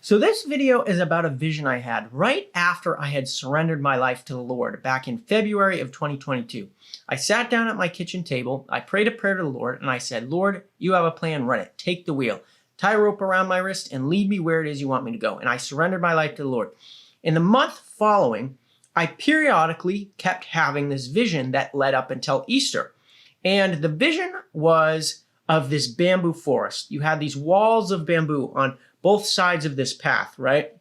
So this video is about a vision I had right after I had surrendered my life to the Lord back in February of 2022. I sat down at my kitchen table, I prayed a prayer to the Lord, and I said, Lord, you have a plan, run it, take the wheel, tie a rope around my wrist, and lead me where it is you want me to go. And I surrendered my life to the Lord. In the month following, I periodically kept having this vision that led up until Easter. And the vision was of this bamboo forest. You had these walls of bamboo on both sides of this path, right?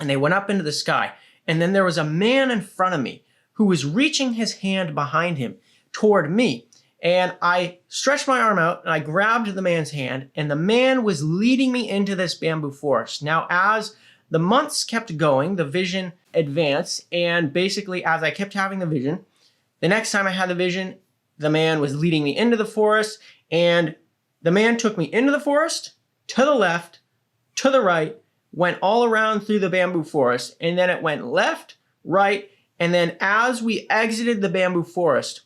And they went up into the sky. And then there was a man in front of me who was reaching his hand behind him toward me. And I stretched my arm out and I grabbed the man's hand, and the man was leading me into this bamboo forest. Now, as the months kept going, the vision advanced. And basically, as I kept having the vision, the next time I had the vision, the man was leading me into the forest, and the man took me into the forest, to the left, to the right, went all around through the bamboo forest, and then it went left, right, and then as we exited the bamboo forest,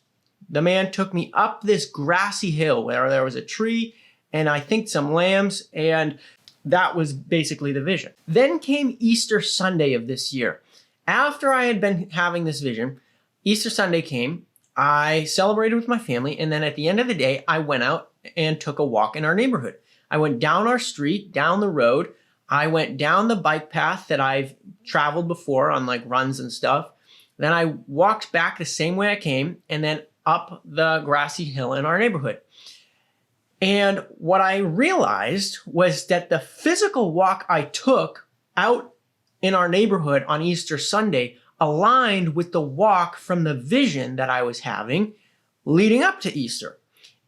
the man took me up this grassy hill where there was a tree and I think some lambs, and that was basically the vision. Then came Easter Sunday of this year. After I had been having this vision, Easter Sunday came, I celebrated with my family, and then at the end of the day, I went out and took a walk in our neighborhood. I went down our street, down the road. I went down the bike path that I've traveled before on like runs and stuff. Then I walked back the same way I came, and then up the grassy hill in our neighborhood. And what I realized was that the physical walk I took out in our neighborhood on Easter Sunday aligned with the walk from the vision that I was having leading up to Easter.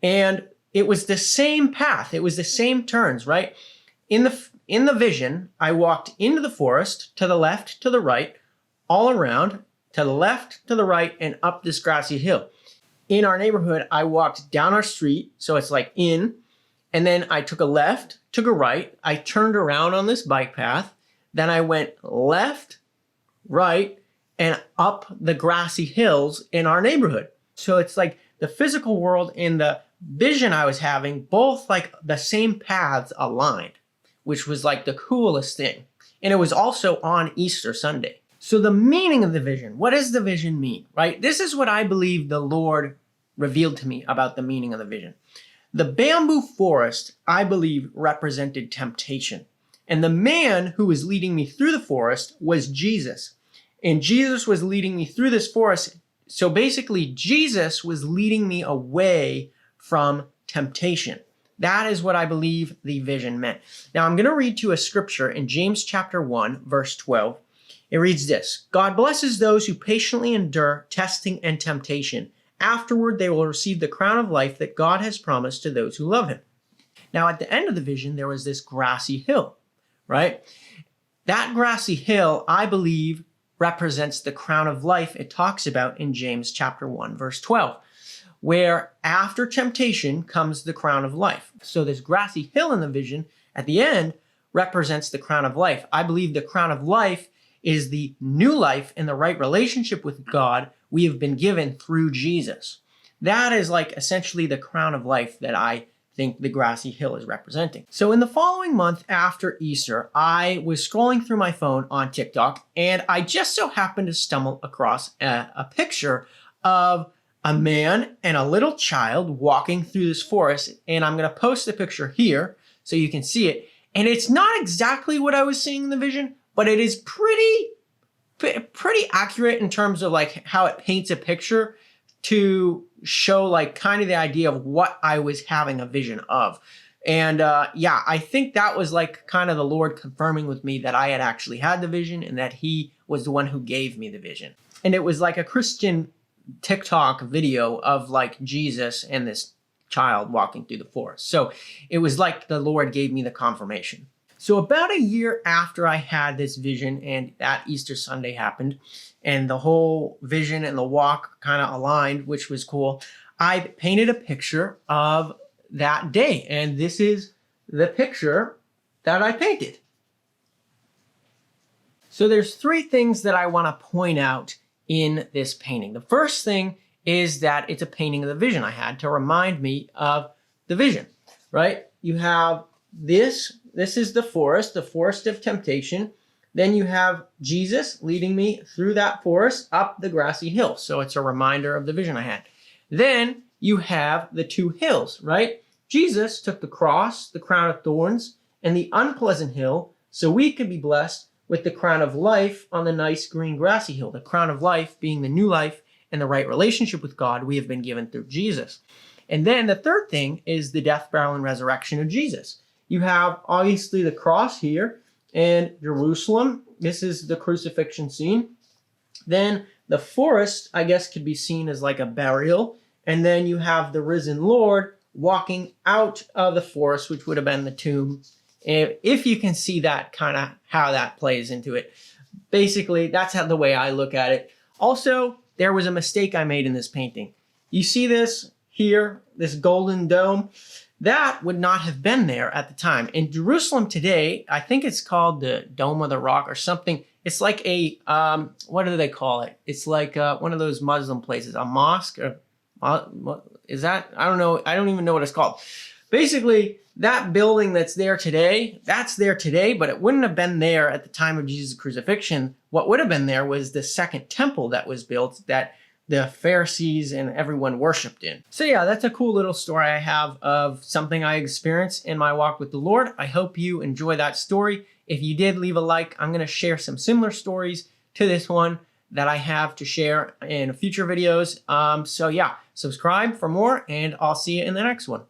And it was the same path. It was the same turns, right? In the vision, I walked into the forest, to the left, to the right, all around, to the left, to the right, and up this grassy hill. In our neighborhood, I walked down our street, so it's like in, and then I took a left, took a right, I turned around on this bike path, then I went left, right, and up the grassy hills in our neighborhood. So it's like the physical world and the vision I was having, both like the same paths aligned, which was like the coolest thing. And it was also on Easter Sunday. So the meaning of the vision, what does the vision mean, right? This is what I believe the Lord revealed to me about the meaning of the vision. The bamboo forest, I believe, represented temptation. And the man who was leading me through the forest was Jesus. And Jesus was leading me through this forest. So basically, Jesus was leading me away from temptation. That is what I believe the vision meant. Now, I'm going to read you a scripture in James chapter 1, verse 12. It reads this: God blesses those who patiently endure testing and temptation. Afterward, they will receive the crown of life that God has promised to those who love him. Now, at the end of the vision, there was this grassy hill, right? That grassy hill, I believe, represents the crown of life it talks about in James chapter 1, verse 12, where after temptation comes the crown of life. So this grassy hill in the vision at the end represents the crown of life. I believe the crown of life is the new life in the right relationship with God we have been given through Jesus. That is like essentially the crown of life that I think the grassy hill is representing. So in the following month after Easter, I was scrolling through my phone on TikTok, and I just so happened to stumble across a picture of a man and a little child walking through this forest. And I'm going to post the picture here so you can see it. And it's not exactly what I was seeing in the vision, but it is pretty accurate in terms of like how it paints a picture to show like kind of the idea of what I was having a vision of. And yeah, I think that was like kind of the Lord confirming with me that I had actually had the vision and that he was the one who gave me the vision. And it was like a Christian TikTok video of like Jesus and this child walking through the forest. So it was like the Lord gave me the confirmation. So about a year after I had this vision and that Easter Sunday happened and the whole vision and the walk kind of aligned, which was cool, I painted a picture of that day. And this is the picture that I painted. So there's three things that I want to point out in this painting. The first thing is that it's a painting of the vision I had to remind me of the vision, right? You have this this is the forest of temptation. Then you have Jesus leading me through that forest up the grassy hill. So it's a reminder of the vision I had. Then you have the two hills, right? Jesus took the cross, the crown of thorns, and the unpleasant hill so we could be blessed with the crown of life on the nice green grassy hill. The crown of life being the new life and the right relationship with God we have been given through Jesus. And then the third thing is the death, burial, and resurrection of Jesus. You have obviously the cross here and Jerusalem. This is the crucifixion scene. Then the forest, I guess, could be seen as like a burial. And then you have the risen Lord walking out of the forest, which would have been the tomb. If you can see that, kind of how that plays into it. Basically, that's how the way I look at it. Also, there was a mistake I made in this painting. You see this here, this golden dome? That would not have been there at the time. In Jerusalem today, I think it's called the Dome of the Rock or something. It's like a, what do they call it? It's like one of those Muslim places, a mosque, or what is that? I don't know. I don't even know what it's called. Basically, that building that's there today, but it wouldn't have been there at the time of Jesus' crucifixion. What would have been there was the second temple that was built that the Pharisees and everyone worshipped in. So yeah, that's a cool little story I have of something I experienced in my walk with the Lord. I hope you enjoy that story. If you did, leave a like. I'm going to share some similar stories to this one that I have to share in future videos. So yeah, subscribe for more, and I'll see you in the next one.